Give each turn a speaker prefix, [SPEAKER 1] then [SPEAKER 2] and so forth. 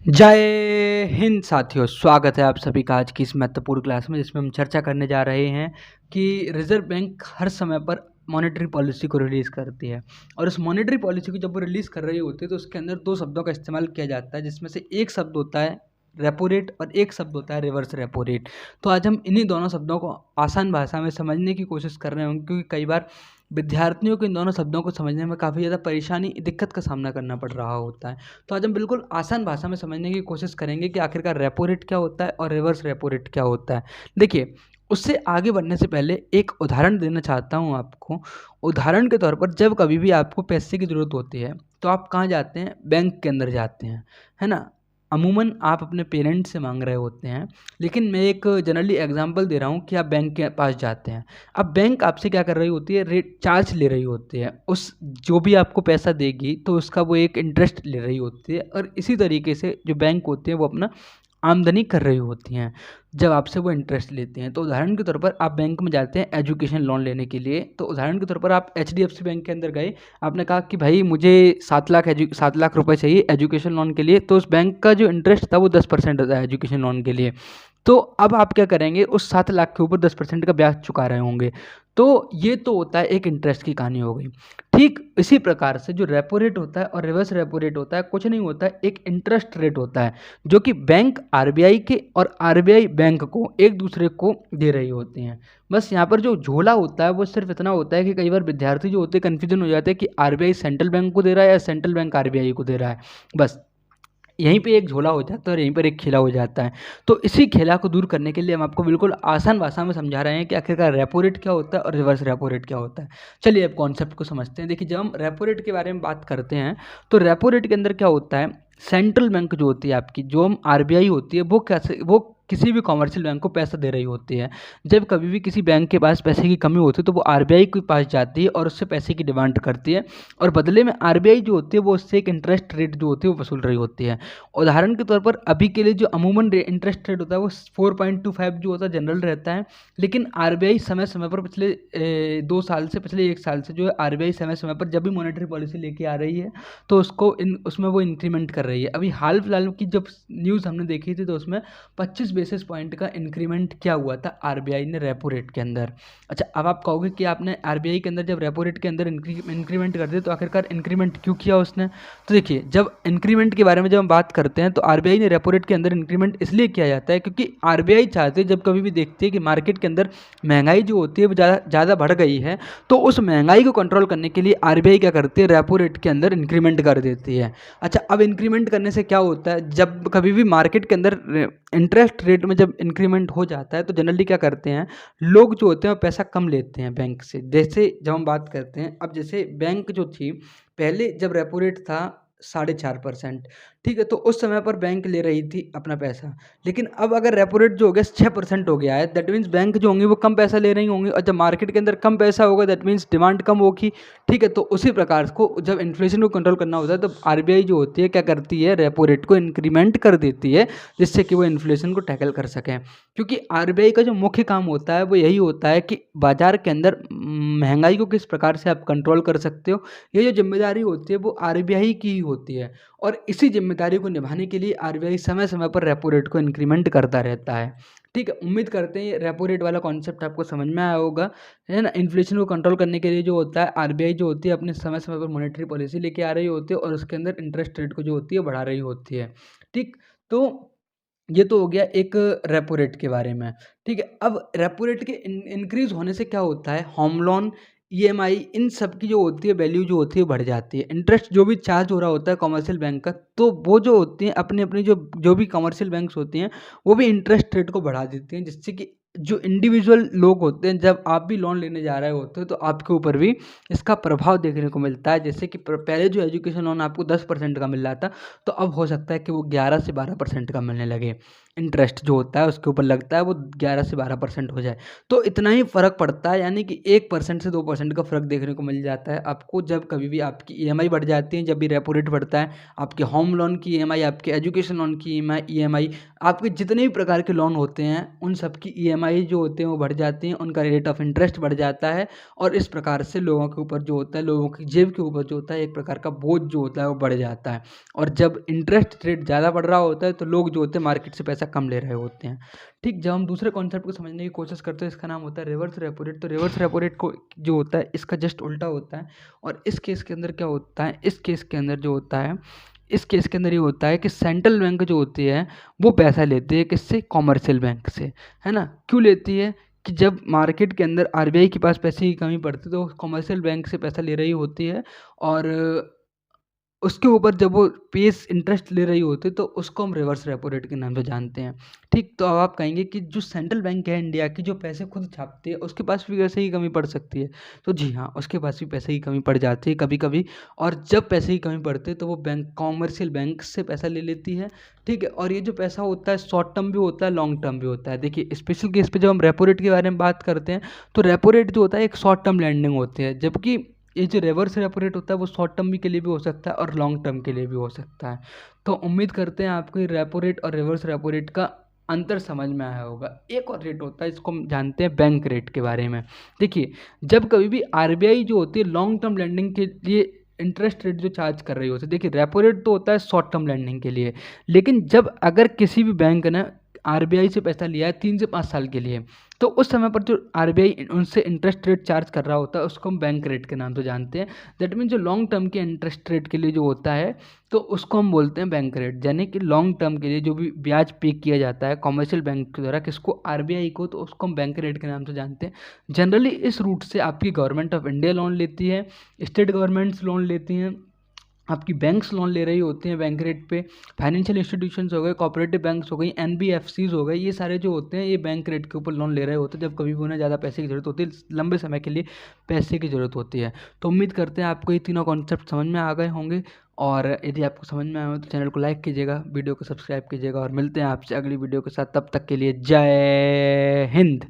[SPEAKER 1] जय हिंद साथियों, स्वागत है आप सभी का आज की इस महत्वपूर्ण क्लास में, जिसमें हम चर्चा करने जा रहे हैं कि रिजर्व बैंक हर समय पर मॉनेटरी पॉलिसी को रिलीज़ करती है। और उस मॉनेटरी पॉलिसी को जब वो रिलीज़ कर रही होती है तो उसके अंदर दो शब्दों का इस्तेमाल किया जाता है, जिसमें से एक शब्द होता है रेपो रेट और एक शब्द होता है रिवर्स रेपो रेट। तो आज हम इन्हीं दोनों शब्दों को आसान भाषा में समझने की कोशिश कर रहे होंगे, क्योंकि कई बार विद्यार्थियों को इन दोनों शब्दों को समझने में काफ़ी ज़्यादा परेशानी, दिक्कत का सामना करना पड़ रहा होता है। तो आज हम बिल्कुल आसान भाषा में समझने की कोशिश करेंगे कि आखिरकार रेपो रेट क्या होता है और रिवर्स रेपो रेट क्या होता है। देखिए, उससे आगे बढ़ने से पहले एक उदाहरण देना चाहता हूँ आपको। उदाहरण के तौर पर जब कभी भी आपको पैसे की ज़रूरत होती है, तो आप कहाँ जाते हैं? बैंक के अंदर जाते हैं, है ना? अमूमन आप अपने पेरेंट्स से माँग रहे होते हैं, लेकिन मैं एक जनरली एग्ज़ाम्पल दे रहा हूँ कि आप बैंक के पास जाते हैं। अब बैंक आपसे क्या कर रही होती है? रेट चार्ज ले रही होती है। उस जो भी आपको पैसा देगी तो उसका वो एक इंटरेस्ट ले रही होती है, और इसी तरीके से जो बैंक होते हैं वो अपना आमदनी कर रही होती हैं जब आपसे वो इंटरेस्ट लेते हैं। तो उदाहरण के तौर पर आप बैंक में जाते हैं एजुकेशन लोन लेने के लिए। तो उदाहरण के तौर पर आप एचडीएफसी बैंक के अंदर गए, आपने कहा कि भाई मुझे 7 लाख रुपए चाहिए एजुकेशन लोन के लिए। तो उस बैंक का जो इंटरेस्ट था वो 10% होता है एजुकेशन लोन के लिए। तो अब आप क्या करेंगे? उस 7 लाख के ऊपर 10% का ब्याज चुका रहे होंगे। तो ये तो होता है एक इंटरेस्ट की कहानी हो गई। ठीक इसी प्रकार से जो रेपो रेट होता है और रिवर्स रेपो रेट होता है, कुछ नहीं होता है, एक इंटरेस्ट रेट होता है जो कि बैंक आरबीआई के और आरबीआई बैंक को एक दूसरे को दे रही होती हैं। बस यहाँ पर जो झोला होता है वो सिर्फ इतना होता है कि कई बार विद्यार्थी जो होते हैं कन्फ्यूजन हो जाते हैं कि आरबीआई सेंट्रल बैंक को दे रहा है या सेंट्रल बैंक आरबीआई को दे रहा है। बस यहीं पे एक झोला हो जाता है और यहीं पर एक खेला हो जाता है। तो इसी खेला को दूर करने के लिए हम आपको बिल्कुल आसान भाषा में समझा रहे हैं कि आखिरकार रेपो रेट क्या होता है और रिवर्स रेपो रेट क्या होता है। चलिए अब कॉन्सेप्ट को समझते हैं। देखिए, जब हम रेपो रेट के बारे में बात करते हैं तो रेपो रेट के अंदर क्या होता है? सेंट्रल बैंक जो होती है आपकी, जो हम आरबीआई होती है, वो किसी भी कॉमर्शियल बैंक को पैसा दे रही होती है। जब कभी भी किसी बैंक के पास पैसे की कमी होती है तो वो आरबीआई के पास जाती है और उससे पैसे की डिमांड करती है, और बदले में आरबीआई जो होती है वो उससे एक इंटरेस्ट रेट जो होती है वो वसूल रही होती है। उदाहरण के तौर पर अभी के लिए जो अमूमन इंटरेस्ट रेट होता है वो 4.25 जो होता है जनरल रहता है। लेकिन आरबीआई समय समय पर पिछले 2 साल से, पिछले 1 साल से जो है आरबीआई समय समय पर जब भी मॉनेटरी पॉलिसी लेके आ रही है तो उसमें वो इंक्रीमेंट कर रही है। अभी हाल फिलहाल की जब न्यूज़ हमने देखी थी तो उसमें 25 बेसिस पॉइंट का इंक्रीमेंट किया हुआ था आरबीआई ने रेपो रेट के अंदर। अच्छा, अब आप कहोगे कि आपने आरबीआई के अंदर जब रेपो रेट के अंदर इंक्रीमेंट कर दिया तो आखिरकार इंक्रीमेंट क्यों किया उसने? तो देखिए, जब इंक्रीमेंट के बारे में जब हम बात करते हैं तो आरबीआई ने रेपो रेट के अंदर इंक्रीमेंट इसलिए किया जाता है क्योंकि आरबीआई चाहती है, जब कभी भी देखती है कि मार्केट के अंदर महंगाई जो होती है वो ज़्यादा बढ़ गई है, तो उस महंगाई को कंट्रोल करने के लिए आरबीआई क्या करती है? रेपो रेट के अंदर इंक्रीमेंट कर देती है। अच्छा, अब इंक्रीमेंट करने से क्या होता है? जब कभी भी मार्केट के अंदर इंटरेस्ट रेट में जब इंक्रीमेंट हो जाता है तो जनरली क्या करते हैं लोग जो होते हैं वो पैसा कम लेते हैं बैंक से। जैसे जब हम बात करते हैं, अब जैसे बैंक जो थी पहले, जब रेपो रेट था 4.5%, ठीक है, तो उस समय पर बैंक ले रही थी अपना पैसा। लेकिन अब अगर रेपो रेट जो हो गया 6% हो गया है, दैट मीन्स बैंक जो होंगी वो कम पैसा ले रही होंगी, और जब मार्केट के अंदर कम पैसा होगा दैट मीन्स डिमांड कम होगी। ठीक है, तो उसी प्रकार को जब इन्फ्लेशन को कंट्रोल करना होता है तो आरबीआई जो होती है क्या करती है? रेपो रेट को इंक्रीमेंट कर देती है, जिससे कि वो इन्फ्लेशन को टैकल कर सकें। क्योंकि आरबीआई का जो मुख्य काम होता है वो यही होता है कि बाजार के अंदर महंगाई को किस प्रकार से आप कंट्रोल कर सकते हो, ये जो जिम्मेदारी होती है वो आरबीआई की ही होती है। और इसी जिम्मेदारी को निभाने के लिए आरबीआई समय समय पर रेपो रेट को इंक्रीमेंट करता रहता है। ठीक है, उम्मीद करते हैं रेपो रेट वाला कॉन्सेप्ट आपको समझ में आया होगा, है ना? इन्फ्लेशन को कंट्रोल करने के लिए जो होता है आरबीआई जो होती है अपने समय समय पर मॉनेटरी पॉलिसी लेके आ रही होती है और उसके अंदर इंटरेस्ट रेट को जो होती है बढ़ा रही होती है। ठीक, तो ये तो हो गया एक रेपो रेट के बारे में। ठीक है, अब रेपो रेट के इंक्रीज होने से क्या होता है? होम लोन, ईएमआई, इन सब की जो होती है वैल्यू जो होती है बढ़ जाती है। इंटरेस्ट जो भी चार्ज हो रहा होता है कमर्शियल बैंक का, तो वो जो होती हैं अपनी अपनी जो जो भी कमर्शियल बैंक्स होती हैं वो भी इंटरेस्ट रेट को बढ़ा देती हैं, जिससे कि जो इंडिविजुअल लोग होते हैं, जब आप भी लोन लेने जा रहे होते हो तो आपके ऊपर भी इसका प्रभाव देखने को मिलता है। जैसे कि पहले जो एजुकेशन लोन आपको 10% का मिल रहा था, तो अब हो सकता है कि वो 11 से 12% का मिलने लगे। इंटरेस्ट जो होता है उसके ऊपर लगता है वो 11 से 12% हो जाए, तो इतना ही फ़र्क पड़ता है। यानी कि 1% से 2% का फ़र्क देखने को मिल जाता है आपको, जब कभी भी आपकी ईएमआई बढ़ जाती है, जब भी रेपो रेट बढ़ता है। आपके होम लोन की ईएमआई, आपके एजुकेशन लोन की ईएमआई, आपके जितने भी प्रकार के लोन होते हैं उन सब की ईएमआई EMI जो होते हैं वो बढ़ जाती हैं, उनका रेट ऑफ इंटरेस्ट बढ़ जाता है और इस प्रकार से लोगों के ऊपर जो होता है, लोगों की जेब के ऊपर जो होता है एक प्रकार का बोझ जो होता है वो बढ़ जाता है। और जब इंटरेस्ट रेट ज़्यादा बढ़ रहा होता है तो लोग जो होते हैं मार्केट से पैसा कम ले रहे होते हैं। ठीक, जब हम दूसरे कॉन्सेप्ट को समझने की कोशिश करते हैं, इसका नाम होता है रिवर्स रेपो रेट। तो रिवर्स रेपो रेट को जो होता है इसका जस्ट उल्टा होता है। और इस केस के अंदर क्या होता है, इस केस के अंदर जो होता है, इस केस के अंदर ये होता है कि सेंट्रल बैंक जो होती है वो पैसा लेती है किससे, कॉमर्शियल बैंक से, है ना। क्यों लेती है कि जब मार्केट के अंदर RBI के पास पैसे की कमी पड़ती है तो कॉमर्शियल बैंक से पैसा ले रही होती है और उसके ऊपर जब वो पेस इंटरेस्ट ले रही होती है तो उसको हम रिवर्स रेपो रेट के नाम से जानते हैं। ठीक, तो अब आप कहेंगे कि जो सेंट्रल बैंक है इंडिया की, जो पैसे खुद छापती है, उसके पास भी पैसे की कमी पड़ सकती है। तो जी हाँ, उसके पास भी पैसे की कमी पड़ जाती है कभी कभी। और जब पैसे की कमी पड़ती है तो वो बैंक कॉमर्शियल बैंक से पैसा ले लेती है। ठीक है, और ये जो पैसा होता है शॉर्ट टर्म भी होता है, लॉन्ग टर्म भी होता है। देखिए, स्पेशल केस पे जब हम रेपो रेट के बारे में बात करते हैं तो रेपो रेट जो होता है एक शॉर्ट टर्म लैंडिंग होती है, जबकि ये जो रिवर्स रेपो रेट होता है वो शॉर्ट टर्म के लिए भी हो सकता है और लॉन्ग टर्म के लिए भी हो सकता है। तो उम्मीद करते हैं आपको ये रेपो रेट और रिवर्स रेपो रेट का अंतर समझ में आया होगा। एक और रेट होता है, इसको हम जानते हैं बैंक रेट के बारे में। देखिए, जब कभी भी RBI जो होती है लॉन्ग टर्म लैंडिंग के लिए इंटरेस्ट रेट जो चार्ज कर रही होती है, देखिए रेपो रेट तो होता है शॉर्ट टर्म लैंडिंग के लिए, लेकिन जब अगर किसी भी बैंक ने RBI से पैसा लिया है 3 से 5 साल के लिए, तो उस समय पर जो RBI उनसे इंटरेस्ट रेट चार्ज कर रहा होता है उसको हम बैंक रेट के नाम से जानते हैं। दैट मीन जो लॉन्ग टर्म के इंटरेस्ट रेट के लिए जो होता है तो उसको हम बोलते हैं बैंक रेट। यानी कि लॉन्ग टर्म के लिए जो भी ब्याज पे किया जाता है कॉमर्शियल बैंक के द्वारा किसको, RBI को, तो उसको हम बैंक रेट के नाम से जानते हैं। जनरली इस रूट से आपकी गवर्नमेंट ऑफ इंडिया लोन लेती है, स्टेट गवर्नमेंट्स लोन लेती हैं, आपकी बैंक्स लोन ले रही होती हैं बैंक रेट पे, फाइनेंशियल इंस्टीट्यूशंस हो गए, कोऑपरेटिव बैंक्स हो गई, NBFCs हो गए, ये सारे जो होते हैं ये बैंक रेट के ऊपर लोन ले रहे होते हैं जब कभी भी उन्हें ज़्यादा पैसे की ज़रूरत होती है, लंबे समय के लिए पैसे की ज़रूरत होती है। तो उम्मीद करते हैं आपको ये तीनों कॉन्सेप्ट समझ में आ गए होंगे। और यदि आपको समझ में आया हो तो चैनल को लाइक कीजिएगा, वीडियो को सब्सक्राइब कीजिएगा और मिलते हैं आपसे अगली वीडियो के साथ। तब तक के लिए जय हिंद।